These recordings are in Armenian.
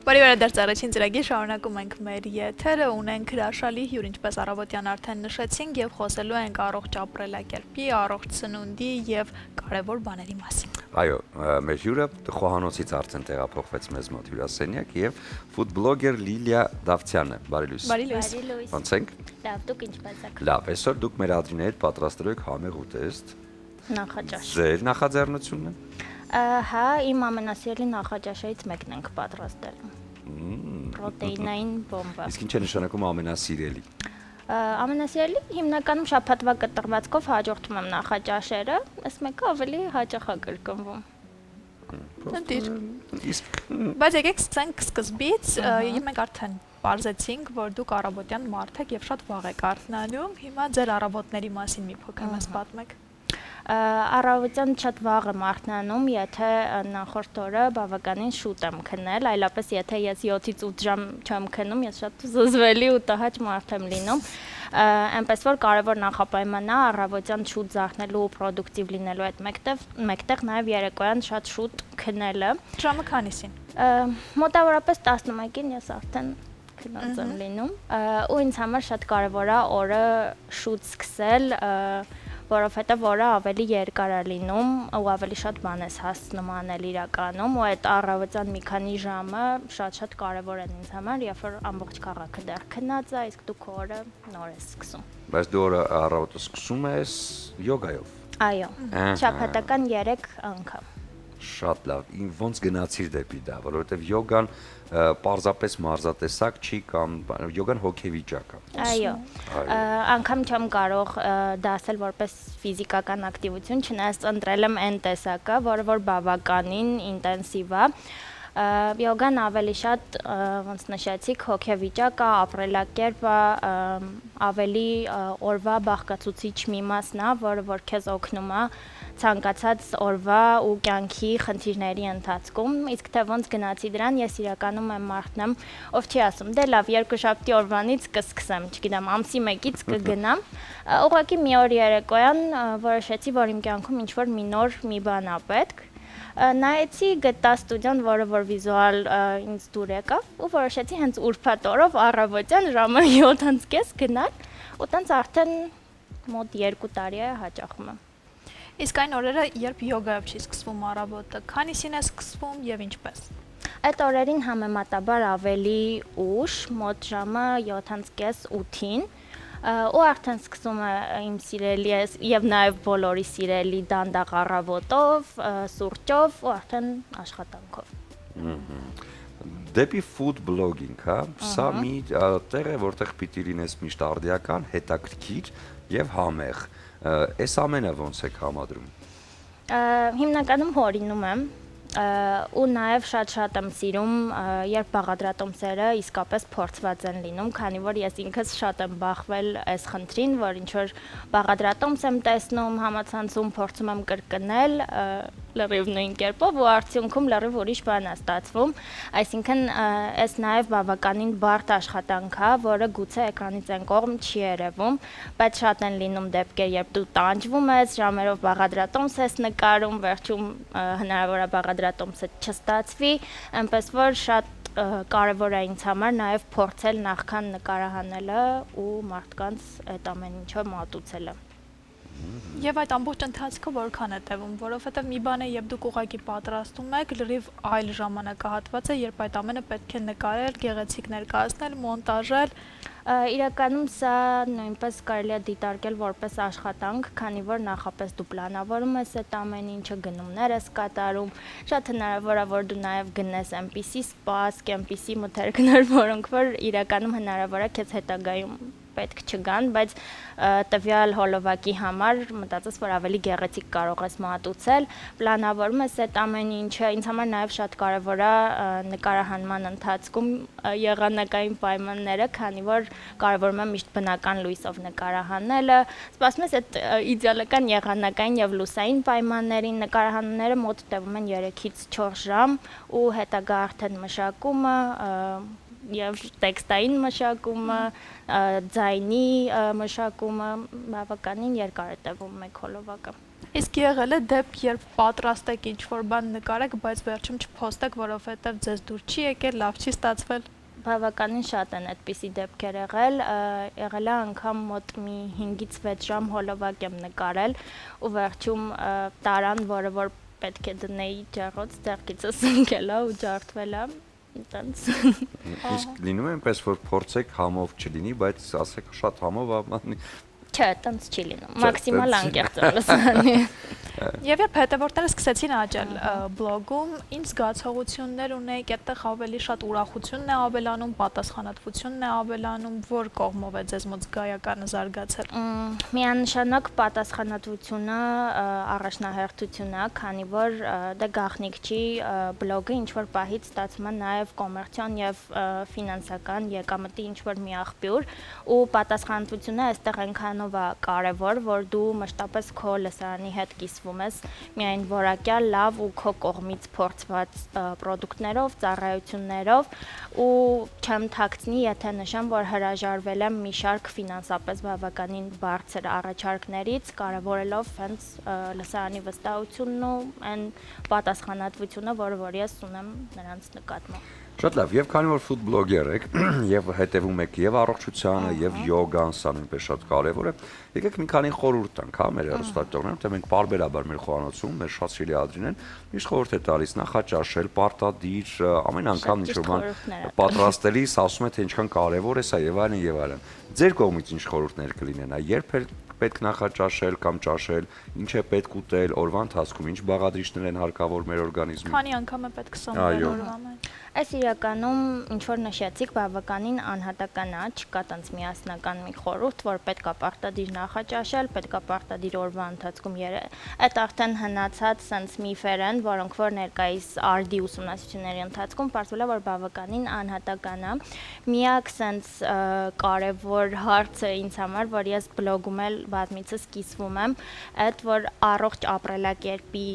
Բարի վերադարձ առաջին ծրագիր շարունակում ենք մեր եթերը, ունենք հրաշալի հյուր, ինչպես առավոտյան արդեն նշեցինք, եւ խոսելու ենք առողջ ապրելակերպի, առողջ սնունդի եւ կարեւոր բաների մասին։ Այո, մեր հյուրը խոհանոցից արդեն տեղափոխվեց մեզ մոտ հյուրասենյակ եւ ֆուդբլոգեր Լիլիա Դավթյանը։ Բարի լույս։ Բարի լույս։ Ոնց եք։ Լավ, դուք ինչպես եք։ Լավ, այսօր դուք մեր ադրիների հետ պատրաստելու եք համեղ ուտեստ։ Նախաճաշ։ Ձեր նախաձեռնությունն է։ Հա, իմ ամենասիրելի նախաճաշից մեկն ենք պատրաստել։ Պրոտեինային բոմբա։ Իսկ ինչ է նշանակում ամենասիրելի։ Ամենասիրելի հիմնականում շաբաթվա կտրվածքով հաջորդում եմ նախաճաշերը, ըստ մեկը ավելի հաճախ է կրկնվում։ Ընտիր։ Իսկ Բայց եկեք սկսենք սկզբից, մենք արդեն պարզեցինք, որ դուք առավոտյան մարդ եք եւ շատ վաղ եք արթնանում, հիմա ձեր առավոտների մասին մի փոքր մեզ պատմեք։ Առավոտյան շատ վաղ եմ արթնանում, եթե նախորդ օրը բավականին շուտ եմ քնել, այլապես եթե ես 7-ից 8 ժամ չեմ քնում, ես շատ զզվելի ու տհաճ մարդ եմ լինում։ Այնպես որ կարևոր նախապայմանն է առավոտյան շուտ զարթնելու ու պրոդուկտիվ լինելու հետ մեկտեղ նաև երեկոյան շատ շուտ քնելը։ Ժամը քանիսին։ Մոտավորապես 11-ին ես արդեն քնած եմ լինում, ու ինձ համար շատ կարևոր է օրը շուտ սկսել, որովհետև օրը ավելի երկար է լինում ու ավելի շատ բան ես հասցնում անել իրականում, ու այդ առավոտյան մի քանի ժամը շատ կարևոր են ինձ համար, երբ որ ամբողջ քաղաքը դեռ քնած է, իսկ դու քո օրը նոր ես սկսում։ բայց դու օրը առավոտը սկսում ես յոգայով։ Այո, շաբաթական 3 անգամ։ Շատ լավ։ Ոնց գնացիր դեպի դա, որովհետև յոգան պարզապես մարզատեսակ չի կամ յոգան հոգեվիճակ է։ Այո։ Անգամ չեմ կարող դասել որպես ֆիզիկական ակտիվություն, չնայած ընտրել եմ այն տեսակը, որը որ բավականին ինտենսիվ է։ Յոգան ավելի շատ, ոնց նշեցիք, հոգեվիճակ է, ապրելակերպ է, ավելի օրվա բաղկացուցիչ մի մասն է, որը որ քեզ օգնում է ցանկացած օրվա ու կյանքի խնդիրների ընթացքում, իսկ թե ոնց գնացի դրան, ես իրականում եմ մարդն եմ, ով չի ասում, դե լավ, երկուշաբթի օրվանից կսկսեմ, չգիտեմ, ամսի 1-ից կգնամ, ուղղակի մի օր երեկոյան որոշեցի, որ իմ կյանքում ինչ-որ մի նոր մի բան է պետք, նայեցի, գտա ստուդիան, որը որ վիզուալ ինձ դուր եկավ, ու որոշեցի հենց ուրբաթ օրով առավոտյան ժամը 7:30 գնալ, ու տենց արդեն մոտ 2 տարի է հաճախում եմ։ Իսկ այն օրերը, երբ յոգայով չի սկսվում առավոտը, քանիսին է սկսվում եւ ինչպես։ Այդ օրերին համեմատաբար ավելի ուշ, մոտ ժամը 7:30-8-ին, ու արդեն սկսում է իմ սիրելի եւ նաեւ բոլորի սիրելի դանդաղ առավոտով, սուրճով ու արդեն աշխատանքով։ Դեպի food blogging, հա, սա մի տեղ է, որտեղ պիտի լինես միշտ արդիական, հետաքրքիր եւ համեղ։ Այս ամենը ոնց եք համադրում։ Հիմնականում հորինում եմ ու նաև շատ եմ սիրում, երբ բաղադրատոմսերը իսկապես փորձված են լինում, քանի որ ես ինքս շատ եմ բախվել այս խնդրին, որ ինչ որ բաղադրատոմս եմ տեսնում համացանցում, փորձում եմ կրկնել լրիվ նույն կերպով ու արդյունքում լրիվ ուրիշ բան է ստացվում, այսինքն այս նաև բավականին բարդ աշխատանք է, որը գուցե էկրանից այն կողմ չի երևում, բայց շատ են լինում դեպքեր, երբ դու տանջվում ես, ժամերով բաղադրատոմս ես նկարում, վերջում հնարավոր է բաղադրատոմսը չստացվի, այնպես որ շատ կարևոր է ինձ համար նաև փորձել նախքան նկարահանելը ու մարդկանց այդ ամեն ինչը մատուցելը։ Եվ այդ ամբողջ ընթացքը որքան է տևում, որովհետև մի բան է, երբ դուք ուղղակի պատրաստում եք, լրիվ այլ ժամանակահատված է, երբ այդ ամենը պետք է նկարել, գեղեցիկ ներկայացնել, մոնտաժել։ Իրականում սա նույնպես կարելի է դիտարկել որպես աշխատանք, քանի որ նախապես դու պլանավորում ես այդ ամեն ինչը, գնումներ ես կատարում, շատ հնարավոր է, որ դու նաև գնես այնպիսի սպասք, այնպիսի մթերքներ, որոնք որ իրականում հնարավոր է քեզ հետագայում պետք չգան, բայց տվյալ հոլովակի համար մտածես, որ ավելի գեղեցիկ կարող ես մատուցել, պլանավորում ես այդ ամեն ինչը, ինձ համար նաև շատ կարևոր է նկարահանման ընթացքում եղանակային պայմանները, քանի որ կարևորում եմ միշտ բնական լույսով նկարահանելը, սպասում ես այդ իդեալական եղանակային եւ լուսային պայմաններին, նկարահանումները մոտ տևում են 3-ից 4 ժամ ու հետագա արդեն մշակումը եւ տեքստային մշակումը, ձայնի մշակումը բավականին երկար է տևում մեկ հոլովակը։ Իսկ եղել է դեպք, երբ պատրաստեք ինչ-որ բան նկարեք, բայց վերջում չփոստեք, որովհետև ձեզ դուր չի եկել, լավ չի ստացվել։ Բավականին շատ են այդպիսի դեպքեր եղել, եղել է անգամ մոտ մի 5-ից 6 ժամ հոլովակ եմ նկարել ու վերջում տարան, որը որ պետք է դնեի ջեռոց, ձեռքիցս ընկել է ու ջարդվել է, այտենց։ Իսկ լինում է այնպես, որ փորձեք համով չլինի, բայց ասեք շատ համով ամանի։ Չէ, այտենց չի լինում, մաքսիմալ անկեղծ եմ լսանի։ Եվ երբ հետևորդները սկսեցին աճել բլոգում, ինչ զգացողություններ ունեիք, այդտեղ ավելի շատ ուրախությունն է ավելանում, պատասխանատվությունն է ավելանում, որ կողմով է ձեզ մոտ զգայականը զարգացել։ Միանշանակ պատասխանատվությունը առաջնահերթություն է, քանի որ դե գաղտնիք չի, բլոգը ինչ որ պահից ստացվում է նաև կոմերցիոն եւ ֆինանսական եկամտի ինչ որ մի աղբյուր, ու պատասխանատվությունը այստեղ այնքանով է կարևոր, որ դու մշտապես քո լսարանի հետ կիսվում ես միայն որակյալ, լավ ու քո կողմից փորձված պրոդուկտներով, ծառայություններով, ու չեմ թաքցնի, եթե նշեմ, որ հրաժարվել եմ մի շարք ֆինանսապես բավականին բարձր առաջարկներից, կարևորելով հենց լսարանի վստահությունն ու այն պատասխանատվությունը, որ ես ունեմ նրանց նկատմամբ։ Շատ լավ, եւ քանի որ ֆուդ բլոգեր եք եւ հետեւում եք եւ առողջությանը եւ յոգան, սա նույնպես շատ կարեւոր է, եկեք մի քանի խորհուրդ տանք, հա, մեր հեռուստադիտողներին, թե մենք բարբերաբար մեր խոհանոցում, մեր շատ սիրելի Ադրինեն, միշտ խորհուրդ է տալիս նախաճաշել, պարտադիր, ամեն անգամ ինչ-որ բան պատրաստելիս ասում է, թե ինչքան կարեւոր է սա եւ այլն եւ այլն։ Ձեր կողմից ինչ խորհուրդներ կլինեն, երբ է պետք նախաճաշել կամ ճաշել, ինչ է պետք ուտել օրվա ընթացքում, ինչ բաղադրիչներ են հարկավոր մեր օրգանիզմին։ Քանի անգամ է պետք սնվել օրվա մեջ։ Այս իրականում ինչ որ նշեցիք բավականին անհատական է, չկա տենց միասնական մի խորհուրդ, որ պետք է պարտադիր նախաճաշել, պետք է պարտադիր օրվա ընթացքում այդ արդեն հնացած sense միֆեր են, որոնք որ ներկայիս արդի ուսումնասիրությունների ընթացքում պարզվել է, որ բավականին անհատական է։ Միակ sense կարևոր հարցը ինձ համար, որ ես բլոգում էլ բազմիցս կիսվում եմ, այդ որ առողջ ապրելակերպի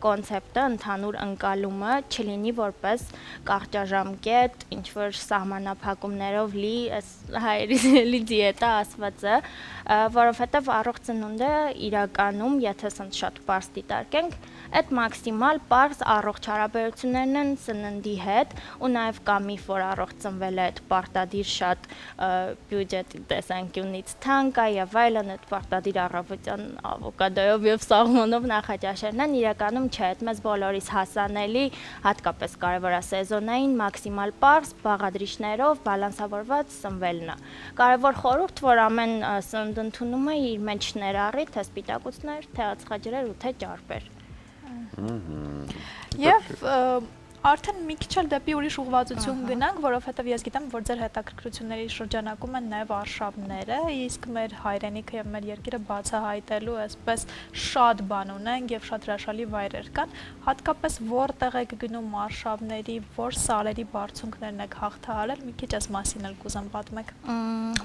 կոնցեպտը, ընդհանուր ընկալումը չլինի որպես կարճաժամկետ, ինչ որ սահմանափակումներով լի հայերի դիետա ասվածը, որովհետև առողջ ծնունդը իրականում, եթե ասենք շատ պարզ դիտարկենք, այդ մաքսիմալ պարզ առողջ հարաբերություններն են ծննդի հետ, ու նաև կա միֆ, որ առողջ ծնվելը այդ պարտադիր շատ բյուջետի տեսանկյունից թանկ է եւ այլն, այդ պարտադիր առավոտյան ավոկադոյով եւ սաղմոնով նախաճաշելն են, իրականում չէ, այդ մեզ բոլորիս հասանելի, հատկապես կարևոր է սեզոնային, մաքսիմալ պարզ բաղադրիչներով բալանսավորված ծնվելն է։ Կարևոր խորհուրդ, որ ամեն սնունդ ընդունումը իր մեջ ներառի թե սպիտակուցներ, թե ածխաջրեր ու թե ճարպեր։ Եվ արդեն մի քիչ էլ դեպի ուրիշ ուղղվածություն գնանք, որովհետև ես գիտեմ, որ ձեր հետաքրքրությունների շրջանակում են նաև արշավները, իսկ մեր հայրենիքը եւ մեր երկիրը բացահայտելու այսպես շատ բան ունենք եւ շատ հրաշալի վայրեր կան, հատկապես որտեղ եք գնում արշավների, որ սարերի բարձունքներն եք հաղթահարել, մի քիչ այս մասին էլ կուզեմ պատմեք։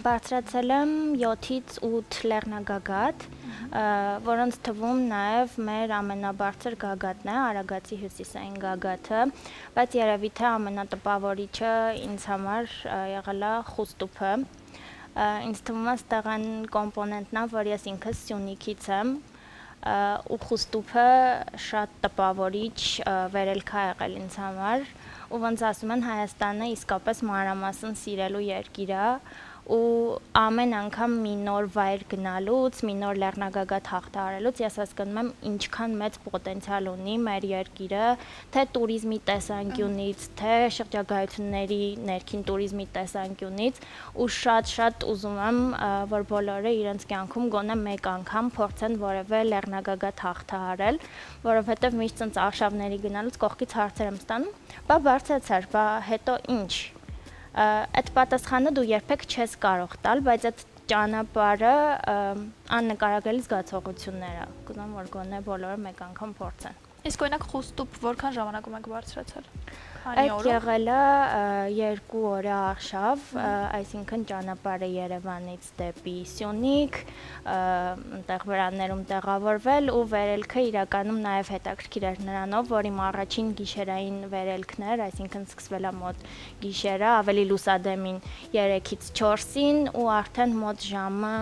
Բարձրացել եմ 7-ից 8 լեռնագագաթ, որոնց թվում նաև մեր ամենաբարձր գագաթն է, Արագածի հյուսիսային գագաթը, բայց երևի թե ամենատպավորիչը ինձ համար եղել է խուստուփը։ Ինձ թվում է ստեղ այն կոմպոնենտն է, որ ես ինքս Սյունիքից եմ, ու խուստուփը շատ տպավորիչ վերելք է եղել ինձ համար, ու ոնց ասում են Հայաստանը իսկապես մանրամասն սիրելու երկիր է, ու ամեն անգամ մի նոր վայր գնալուց, մի նոր լեռնագագաթ հաղթահարելուց ես հասկանում եմ ինչքան մեծ պոտենցիալ ունի մեր երկիրը, թե туриզմի տեսանկյունից, թե շրջագայությունների ներքին туриզմի տեսանկյունից, ու շատ ուզում եմ, որ բոլորը իրենց կյանքում գոնե մեկ անգամ փորձեն որևէ լեռնագագաթ հաղթահարել, որովհետև միշտ ցած արշավների գնալուց կողքից հարցեր եմ ստանում, բա բարձրացար, բա հետո ինչ։ Այդ պատասխանը դու երբեք չես կարող տալ, բայց այդ ճանապարհը աննկարագրելի զգացողություններ է։ Կուզեմ որ գոնե բոլորը մեկ անգամ փորձեն։ Իսկ օրինակ խուստուփ որքան ժամանակում եք բարձրացել։ Այդ եղել է 2 օրը արշավ, այսինքն ճանապարհը Երևանից դեպի Սյունիք, այնտեղ վրաններում տեղավորվել ու վերելքը իրականում նաև հետաքրքիր էր նրանով, որ իմ առաջին գիշերային վերելքն էր, այսինքն սկսվել է մոտ գիշերը, ավելի լուսադեմին 3-ից 4-ին ու արդեն մոտ ժամը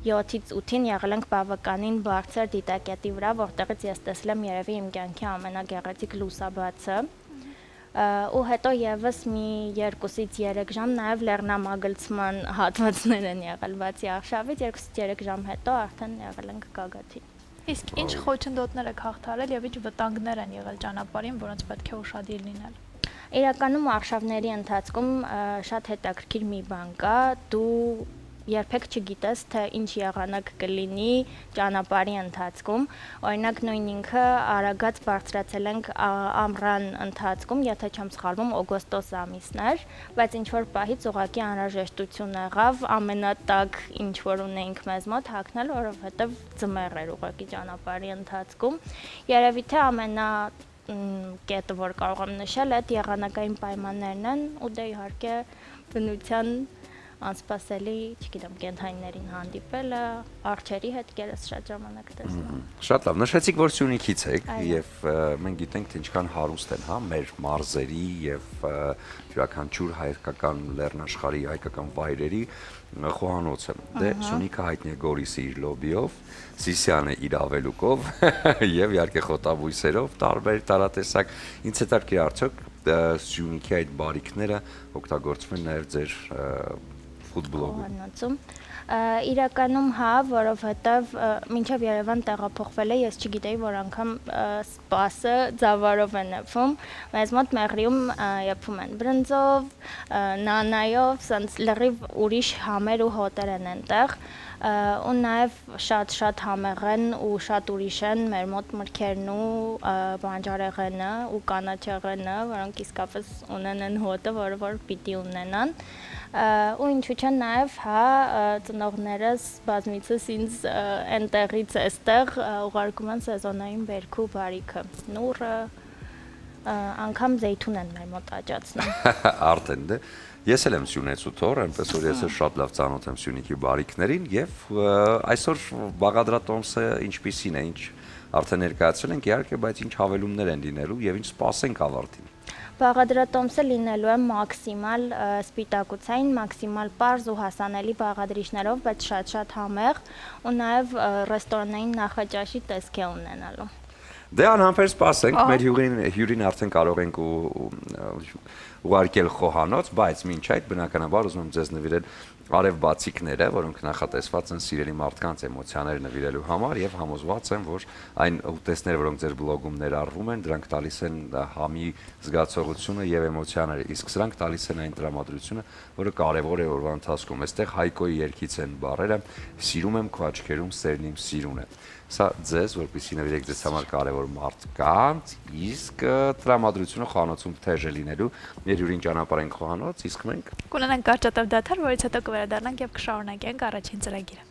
7-ից 8-ին եղել ենք բավականին բարձր դիտակետի վրա, որտեղից ես տեսել եմ երևի իմ կյանքի ամենագեղեցիկ լուսաբացը։ Ու հետո եւս մի 2-ից 3 ժամ նաեւ լեռնամագլցման հատվածներ են եղել, բացի արշավից 2-ից 3 ժամ հետո արդեն եղել ենք Գագաթին։ Իսկ ինչ խոչընդոտներ եք հաղթարել եւ ինչ վտանգներ են եղել ճանապարհին, որոնց պետք է ուշադիր լինել։ Իրականում արշավների ընթացքում շատ հետաքրքիր մի բան կա, դու երբեք չգիտես, թե ինչ եղանակ կլինի ճանապարհի ընթացքում։ Օրինակ նույն ինքը Արագած բարձրացել ենք ամռան ընթացքում, եթե չեմ սխալվում, օգոստոս ամիսն էր, բայց ինչ որ պահից ուղղակի անհրաժեշտություն եղավ ամենատակ ինչ որ ունեինք մեզ մոտ հագնել, որովհետև ձմեռ էր ուղղակի ճանապարհի ընթացքում։ Երևի թե ամենա կետը, որ կարող եմ նշել, այդ եղանակային պայմաններն են ու դե իհարկե բնության անսպասելի, չգիտեմ, կենդանիներին հանդիպելը, արջերի հետ կերս շատ ժամանակ տեսնում։ Շատ լավ, նշեցիք, որ Սյունիքից եք եւ մենք գիտենք, թե ինչքան հարուստ են, հա, մեր մարզերի եւ յուրաքանչյուր հայկական լեռնաշխարհի հայկական վայրերի խոհանոցը։ Դե Սյունիքը հայտնի է Գորիսի իր լոբիով, Սիսիանը իր ավելուկով եւ իհարկե խոտաբույսերով, տարբեր տարատեսակ։ Ինձ հետաքրքիր արդյոք Սյունիքի այդ բարիքները օգտագործվում են նաեւ ձեր խոհանոցում։ Իրականում հա, որովհետև մինչև Երևան տեղափոխվել է, ես չգիտեի, որ անգամ սպասը ձավարով է նետվում։ Մեզ մոտ Մեղրիում եփում են բրնձով, նանայով, սենց լրիվ ուրիշ համեր ու հոտեր են այնտեղ։ Ու նաև շատ համեղ են ու շատ ուրիշ են մեր մոտ մրգերն ու բանջարեղենը ու կանաչեղենը, որոնք իսկապես ունեն են հոտը, որ պիտի ունենան։ Ու ինչու՞ չէ նաև հա ծնողներս բազմիցս ինձ այնտեղից էստեղ ուղարկում են սեզոնային բերքու բարիքը։ Նուռը անգամ զեյթուն են մեր մոտ աճացնում։ Արդեն դե ես էլ եմ Սյունեցու թոռ, այնպես որ ես շատ լավ ծանոթ եմ Սյունիքի բարիքներին եւ այսօր բաղադրատոմսը ինչպիսին է, ինչ արդեն ներկայացրել ենք իհարկե, բայց ինչ հավելումներ են լինելու եւ ինչ սպասենք ավարտին։ Բաղադրատոմսը լինելու է մաքսիմալ սպիտակուցային, մաքսիմալ պարզ ու հասանելի բաղադրիչներով, բայց շատ համեղ ու նաև ռեստորանային նախաճաշի տեսք է ունենալու։ Դե անհամբեր սպասենք, մեր հյուրին արդեն կարող ենք ուղարկել խոհանոց, բայց մինչ այդ բնականաբար ուզում եմ ձեզ նվիրել արև բացիկները, որոնք նախատեսված են սիրելի մարդկանց էմոցիաներ նվիրելու համար եւ համոզված եմ, որ այն ուտեստները, որոնք ձեր բլոգում ներառվում են, դրանք տալիս են համի զգացողությունը եւ էմոցիաները, իսկ սրանք տալիս են այն տրամադրությունը, որը կարեւոր է օրվա ընթացքում։ Այստեղ Հայկոյի երգից են բառերը՝ սիրում եմ քո աչքերում սերն իմ սիրուն է։ Սա ձեզ, որպեսզի նվիրեք ձեզ համար կարևոր մարդկանց, իսկ տրամադրությունը խոհանոցում թեժ է լինելու։ Մեր հյուրին ճանապարհ ենք խոհանոց, իսկ մենք կունենանք կարճատև դադար, որից հետո կվերադառնանք եւ կշարունակենք առաջին ծրագիրը։